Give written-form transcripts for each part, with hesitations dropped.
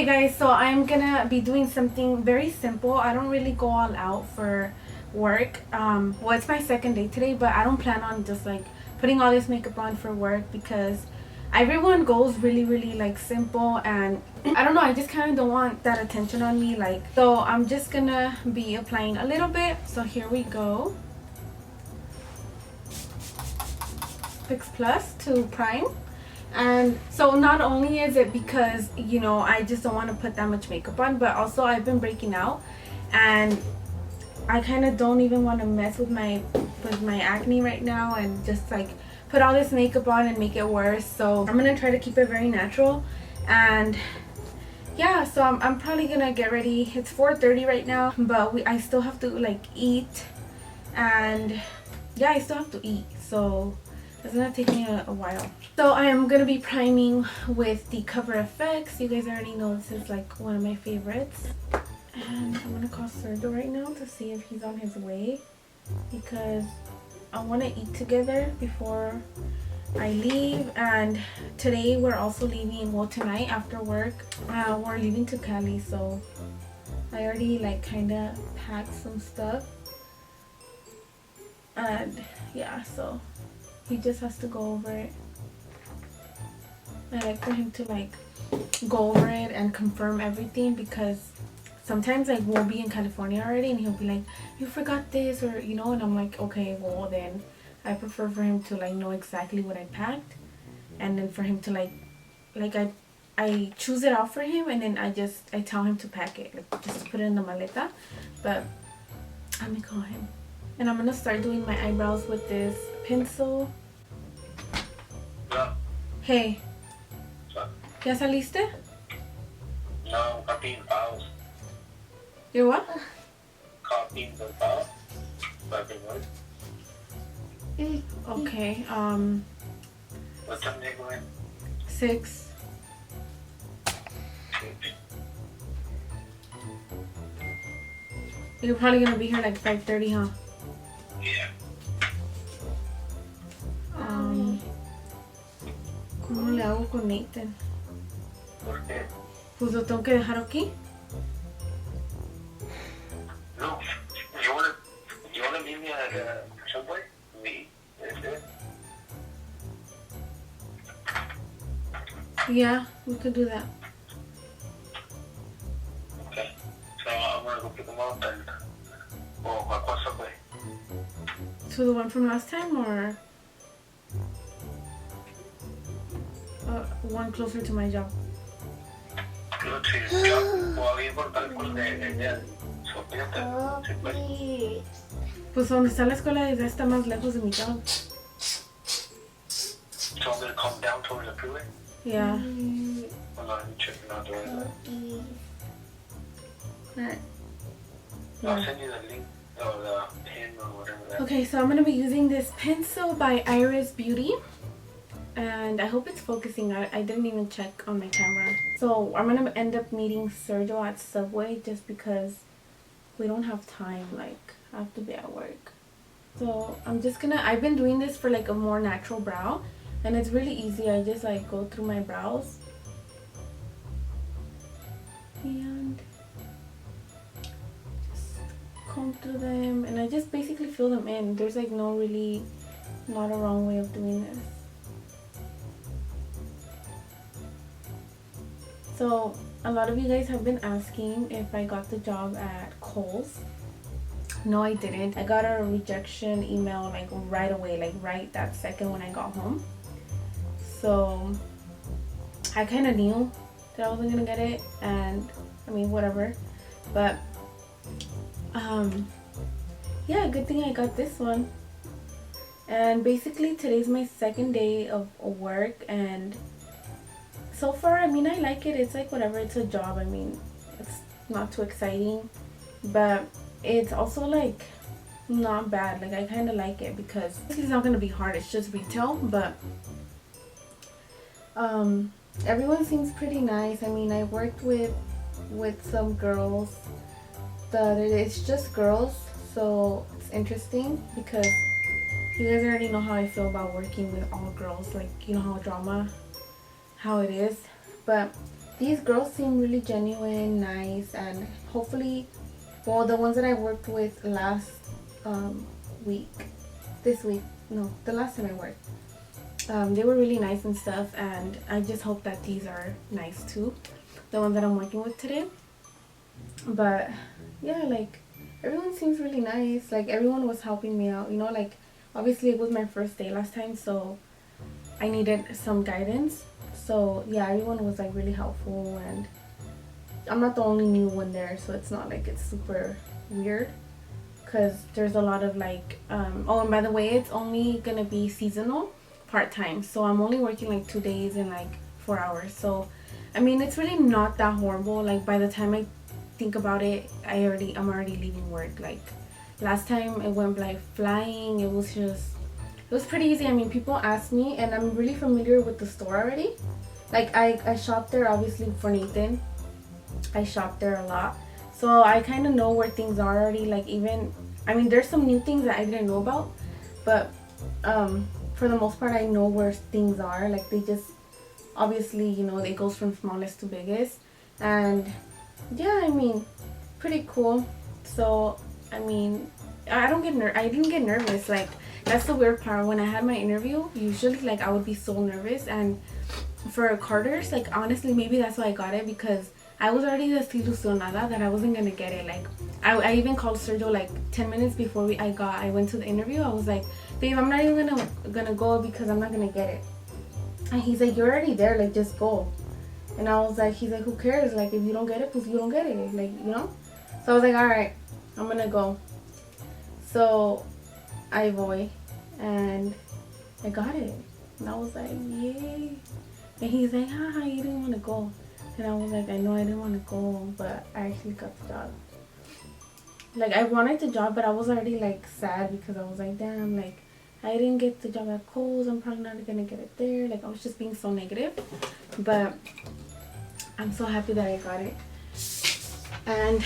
guys, so I'm gonna be doing something very simple. I don't really go all out for work. Well, it's my second day today, but I don't plan on just like putting all this makeup on for work because everyone goes really like simple, and I don't know, I just kind of don't want that attention on me. Like, so I'm just gonna be applying a little bit. So here we go. Fix Plus to prime. And so not only is it because, you know, I just don't want to put that much makeup on, but also I've been breaking out and I kind of don't even want to mess with my acne right now and just like put all this makeup on and make it worse. So I'm gonna try to keep it very natural. And yeah, so I'm probably gonna get ready. It's 4:30 right now, but I still have to like eat, and yeah, I still have to eat, so it's gonna take me a while. So I am gonna be priming with the Cover FX. You guys already know this is like one of my favorites. And I'm gonna call Sergio right now to see if he's on his way, because I want to eat together before I leave. And today we're also leaving, well, tonight after work we're leaving to Cali, so I already like kind of packed some stuff. And yeah, so he just has to go over it. I like for him to like go over it and confirm everything, because sometimes like we'll be in California already and he'll be like, you forgot this, or you know, and I'm like, okay, well then I prefer for him to like know exactly what I packed, and then for him to like I choose it out for him, and then I tell him to pack it, like just put it in the maleta. But let me call him. And I'm gonna start doing my eyebrows with this pencil. No. Hey. ¿Ya saliste? No, copying files. You what? Copying the file. Copying what? Okay, What time they going? 6. You're probably gonna be here like 5:30, huh? Yeah. ¿Cómo le hago con Nathan? ¿Por qué? Pues lo tengo que dejar aquí. No. You wanna meet me at Subway? Me? Is it? Yeah, we could do that. Okay. So I'm gonna go pick them up and walk on Subway. To the one from last time, or one closer to my job? Creo que sí. O había portal con ella. So, fíjate. Sí, pues. Pues donde está la escuela desde está más lejos de mi job. So I'm gonna come down towards the freeway? Yeah. Hold on, I'm checking out the weather. Alright. I'll send you the link or the pin or whatever that. Okay, so I'm gonna be using this pencil by Iris Beauty, and I hope it's focusing. I didn't even check on my camera. So I'm gonna end up meeting Sergio at Subway just because we don't have time. Like, I have to be at work. So I've been doing this for like a more natural brow, and it's really easy. I just like go through my brows and just comb through them, and I just basically fill them in. There's like not a wrong way of doing this. So a lot of you guys have been asking if I got the job at Kohl's. No, I didn't. I got a rejection email like right away, like right that second when I got home. So I kind of knew that I wasn't gonna get it, and I mean, whatever. But yeah, good thing I got this one. And basically today's my second day of work, and so far, I mean, I like it. It's like whatever, it's a job. I mean, it's not too exciting, but it's also like not bad. Like, I kind of like it because it's not gonna be hard. It's just retail, but everyone seems pretty nice. I mean, I worked with some girls. It's just girls, so it's interesting because you guys already know how I feel about working with all girls. Like, you know how it is. But these girls seem really genuine, nice, and hopefully, well, the ones that I worked with last week, this week, no, the last time I worked, they were really nice and stuff, and I just hope that these are nice too, the ones that I'm working with today. But yeah, like everyone seems really nice. Like everyone was helping me out, you know, like obviously it was my first day last time, so I needed some guidance. So yeah, everyone was like really helpful, and I'm not the only new one there, so it's not like it's super weird, because there's a lot of like oh, and by the way, it's only gonna be seasonal part-time, so I'm only working like 2 days and like 4 hours. So I mean, it's really not that horrible. Like by the time I think about it, I'm already leaving work. Like last time it went like flying. It was pretty easy. I mean, people ask me, and I'm really familiar with the store already. Like I shop there obviously for Nathan. I shop there a lot, so I kind of know where things are already. Like even, I mean, there's some new things that I didn't know about, but for the most part I know where things are. Like they just obviously, you know, it goes from smallest to biggest, and yeah, I mean, pretty cool. So I mean, I didn't get nervous. Like that's the weird part. When I had my interview, usually like I would be so nervous, and for Carter's, like honestly, maybe that's why I got it, because I was already desilusionada that I wasn't gonna get it. Like I even called Sergio like 10 minutes before I went to the interview. I was like, babe, I'm not even gonna go because I'm not gonna get it. And he's like, you're already there, like just go. And I was like, he's like, who cares? Like if you don't get it, pues you don't get it. Like, you know? So I was like, alright, I'm gonna go. So I voy, and I got it. And I was like, yay. And he's like, haha, you didn't want to go. And I was like, I know I didn't want to go, but I actually got the job. Like I wanted the job, but I was already like sad, because I was like, damn, like I didn't get the job at Kohl's. I'm probably not gonna get it there. Like I was just being so negative, but I'm so happy that I got it. And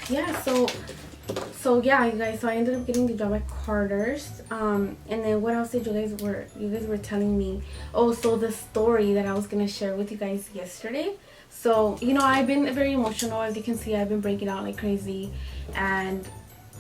yeah, so yeah, you guys. So I ended up getting the job at Carter's. And then what else did you guys were telling me? Oh, so the story that I was gonna share with you guys yesterday. So you know, I've been very emotional. As you can see, I've been breaking out like crazy, and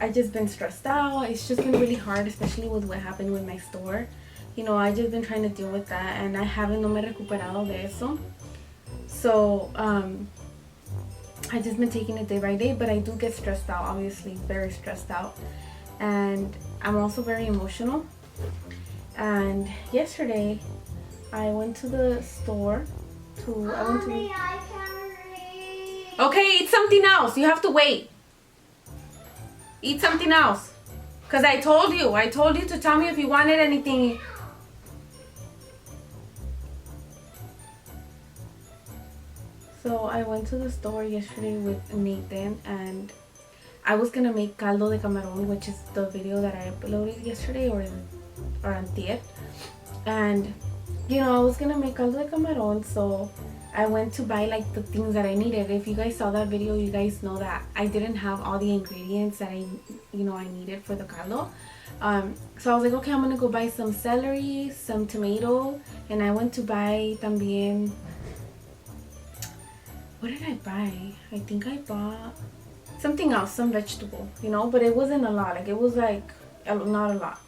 I just been stressed out. It's just been really hard, especially with what happened with my store. You know, I just been trying to deal with that, and I haven't no me recuperado de eso. So I just been taking it day by day, but I do get stressed out, obviously, very stressed out, and I'm also very emotional. And yesterday I went to the store Mommy, I can read. Okay, eat something else. You have to wait. Eat something else. Because I told you to tell me if you wanted anything. So I went to the store yesterday with Nathan, and I was gonna make caldo de camarón, which is the video that I uploaded yesterday or antier. And you know, I was gonna make caldo de camarón, so I went to buy like the things that I needed. If you guys saw that video, you guys know that I didn't have all the ingredients that I needed for the caldo. So I was like, okay, I'm gonna go buy some celery, some tomato, and I went to buy también. What did I buy? I think I bought something else, some vegetable, you know, but it wasn't a lot. Like it was like not a lot.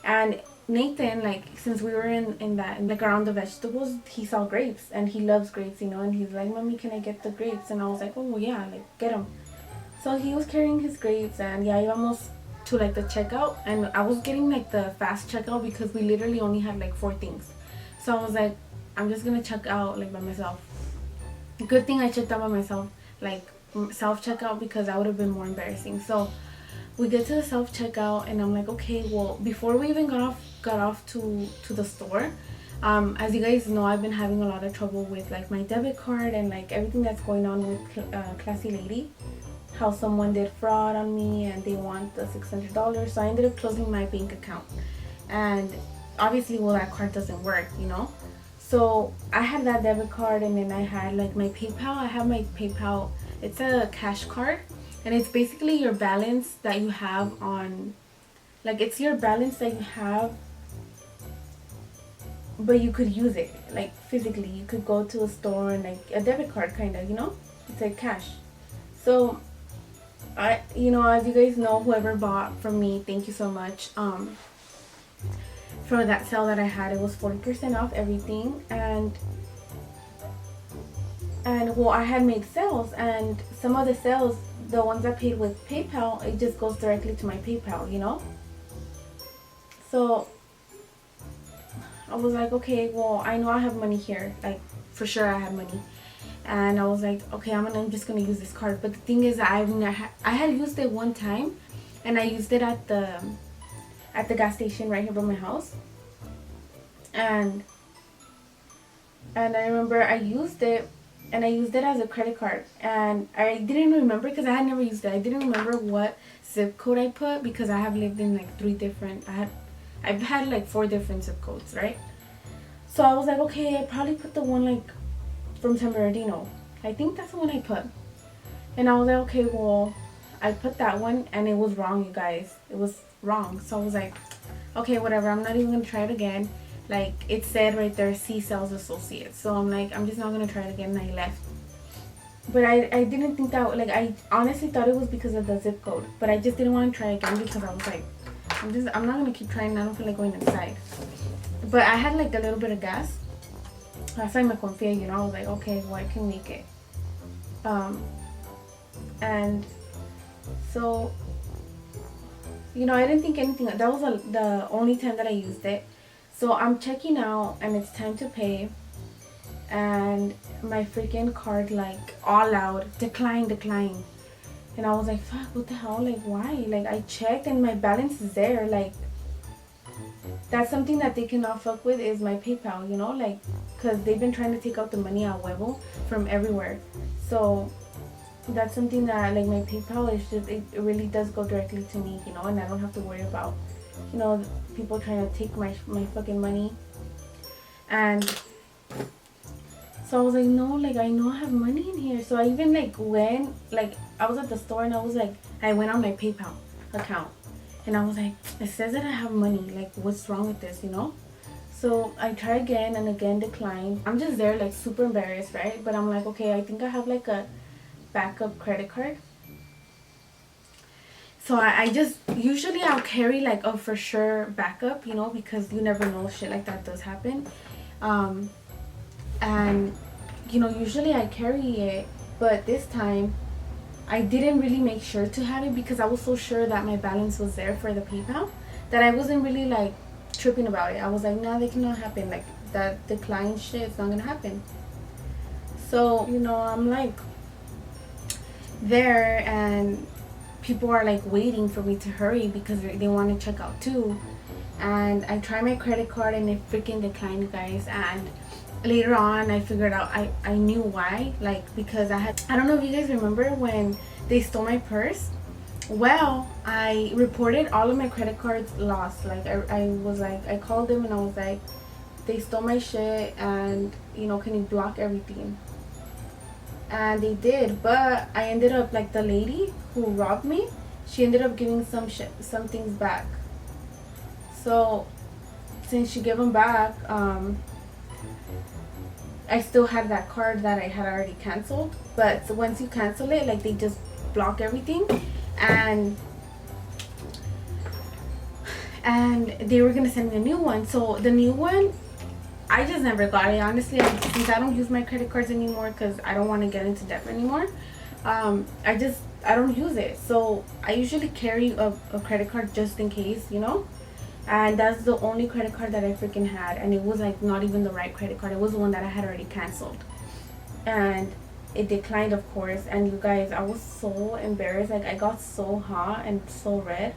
And Nathan, like since we were in like around the vegetables, he saw grapes, and he loves grapes, you know, and he's like, Mommy, can I get the grapes? And I was like, oh yeah, like get them. So he was carrying his grapes, and yeah, íbamos to like the checkout, and I was getting like the fast checkout because we literally only had like 4 things. So I was like, I'm just gonna check out like by myself. Good thing I checked out by myself, like self checkout, because that would have been more embarrassing. So we get to the self checkout, and I'm like, okay, well, before we even got off to the store, as you guys know, I've been having a lot of trouble with like my debit card and like everything that's going on with Classy Lady. How someone did fraud on me, and they want the $600. So I ended up closing my bank account, and obviously, well, that card doesn't work, you know. So I had that debit card, and then I had like my PayPal. I have my PayPal. It's a cash card, and it's basically your balance that you have on, like it's your balance that you have but you could use it like physically. You could go to a store and like a debit card kind of, you know, it's like cash. So I, you know, as you guys know, whoever bought from me, thank you so much. For that sale that I had, it was 40% off everything, and well, I had made sales, and some of the sales, the ones I paid with PayPal, it just goes directly to my PayPal, you know. So I was like, okay, well, I know I have money here, like for sure I have money, and I was like, okay, I'm just gonna use this card. But the thing is, I had used it one time, and I used it at the gas station right here by my house, and I remember I used it, and I used it as a credit card, and I didn't remember because I had never used it. I didn't remember what zip code I put because I have lived in like 3 different. I've had like 4 different zip codes, right? So I was like, okay, I probably put the one like from San Bernardino. I think that's the one I put. And I was like, okay, well, I put that one and it was wrong, you guys. It was wrong. So I was like, okay, whatever. I'm not even gonna try it again. Like it said right there, C Sales Associates. So I'm like, I'm just not gonna try it again, and I left. But I didn't think that, like, I honestly thought it was because of the zip code. But I just didn't want to try again because I was like, I'm not gonna keep trying. I don't feel like going inside. But I had like a little bit of gas. That's why me confié, you know. I was like, okay, well, I can make it. And so, you know, I didn't think anything. That was the only time that I used it. So I'm checking out, and it's time to pay. And my freaking card, like, all out, decline. And I was like, fuck, what the hell? Like, why? Like, I checked and my balance is there. Like, that's something that they cannot fuck with is my PayPal, you know? Like, because they've been trying to take out the money a huevo from everywhere. So that's something that, like, my PayPal is just, it really does go directly to me, you know? And I don't have to worry about, you know, people trying to take my fucking money. And so I was like, no, like, I know I have money in here. So I even, like, went, like, I was at the store and I was like, I went on my PayPal account. And I was like, it says that I have money. Like, what's wrong with this, you know? So I try again and again, decline. I'm just there, like, super embarrassed, right? But I'm like, okay, I think I have, like, a backup credit card. So I just, usually I'll carry, like, a for sure backup, you know, because you never know, shit like that does happen. And, you know, usually I carry it, but this time I didn't really make sure to have it because I was so sure that my balance was there for the PayPal that I wasn't really, like, tripping about it. I was like, no, that cannot happen. Like, that decline shit, it's not gonna happen. So, you know, I'm, like, there, and people are, like, waiting for me to hurry because they want to check out too. And I try my credit card and it freaking declined, you guys. And later on I figured out I knew why, like, because I don't know if you guys remember when they stole my purse. Well, I reported all of my credit cards lost. Like, I was like, I called them and I was like, they stole my shit, and, you know, can you block everything? And they did, but I ended up, like, the lady who robbed me, she ended up giving some things back. So since she gave them back, I still had that card that I had already canceled. But so once you cancel it, like, they just block everything, and they were gonna send me a new one. So the new one, I just never got it, honestly. Since I don't use my credit cards anymore because I don't want to get into debt anymore, I don't use it. So I usually carry a credit card just in case, you know. And that's the only credit card that I freaking had, and it was, like, not even the right credit card. It was the one that I had already canceled, and it declined, of course. And you guys, I was so embarrassed. Like, I got so hot and so red.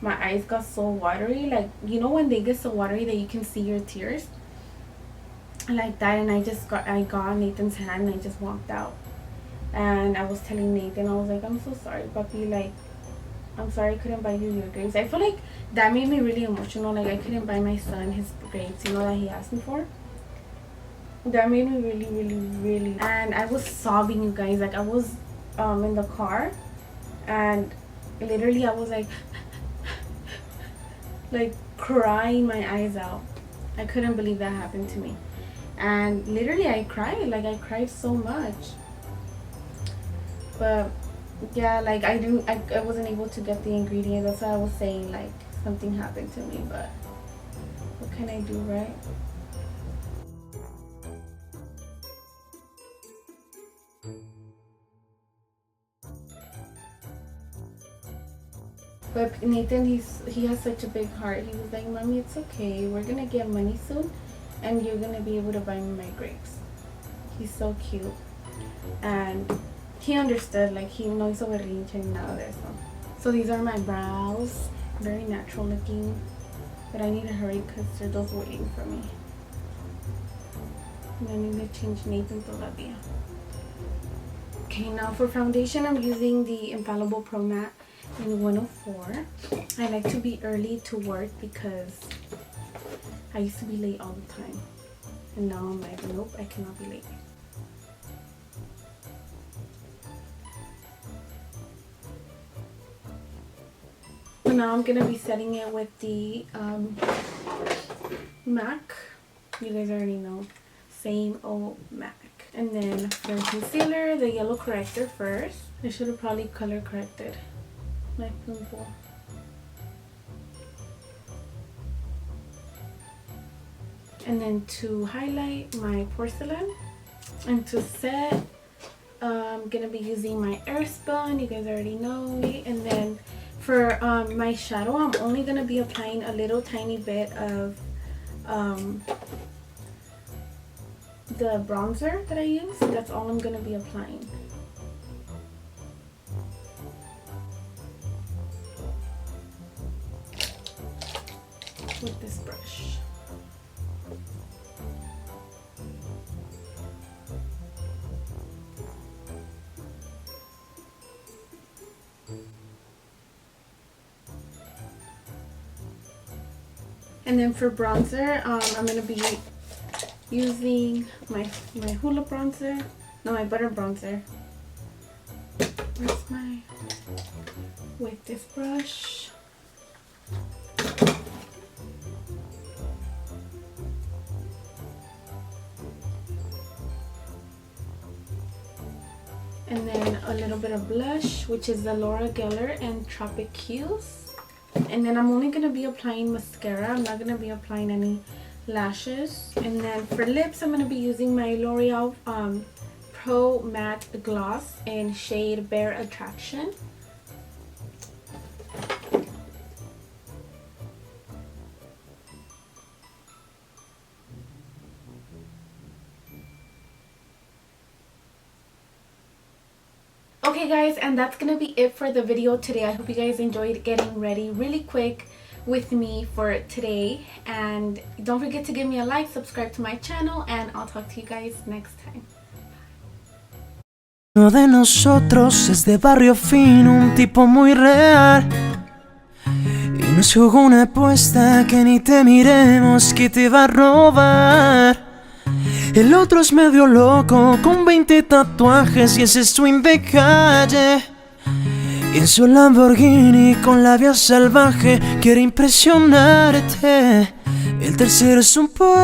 My eyes got so watery, like, you know when they get so watery that you can see your tears, like that. And I got Nathan's hand and I just walked out, and I was telling Nathan, I was like, I'm so sorry, puppy, like, I'm sorry I couldn't buy you your grapes. I feel like that made me really emotional. Like, I couldn't buy my son his grapes, you know, that he asked me for. That made me really, really, really. And I was sobbing, you guys. Like, I was in the car, and literally I was like, like, crying my eyes out. I couldn't believe that happened to me. And literally I cried. Like, I cried so much. But yeah, like I wasn't able to get the ingredients. That's why I was saying like something happened to me, but what can I do, right? But Nathan, he has such a big heart. He was like, "Mommy, it's okay. We're gonna get money soon, and you're gonna be able to buy me my grapes." He's so cute, and he understood. Like, he no hizo berrinche ni nada de eso. So these are my brows, very natural looking. But I need to hurry because they're those waiting for me. And I need to change Nathan todavía. Okay, now for foundation, I'm using the Infallible Pro Matte in 104. I like to be early to work because I used to be late all the time. And now I'm like, nope, I cannot be late. So now I'm gonna be setting it with the MAC. You guys already know, same old MAC. And then for concealer, the yellow corrector first. I should have probably color corrected my pimple. And then to highlight my porcelain, and to set, I'm gonna be using my Airspun. You guys already know me. And then for my shadow, I'm only gonna be applying a little tiny bit of the bronzer that I use. That's all I'm gonna be applying. With this brush. And then for bronzer, I'm gonna be using my Hula bronzer. No, my butter bronzer. Where's my, with this brush. And then a little bit of blush, which is the Laura Geller and Tropic Hues. And then I'm only going to be applying mascara. I'm not going to be applying any lashes. And then for lips, I'm going to be using my L'Oreal Pro Matte Gloss in shade Bare Attraction. Okay guys, and that's gonna be it for the video today. I hope you guys enjoyed getting ready really quick with me for today. And don't forget to give me a like, subscribe to my channel, and I'll talk to you guys next time. Uno de nosotros es de barrio fino, un tipo muy real, y nos jugó una apuesta que ni te miremos que te va a robar. El otro es medio loco, con 20 tatuajes y ese swing de calle, y en su Lamborghini con la vía salvaje quiere impresionarte. El tercero es un poeta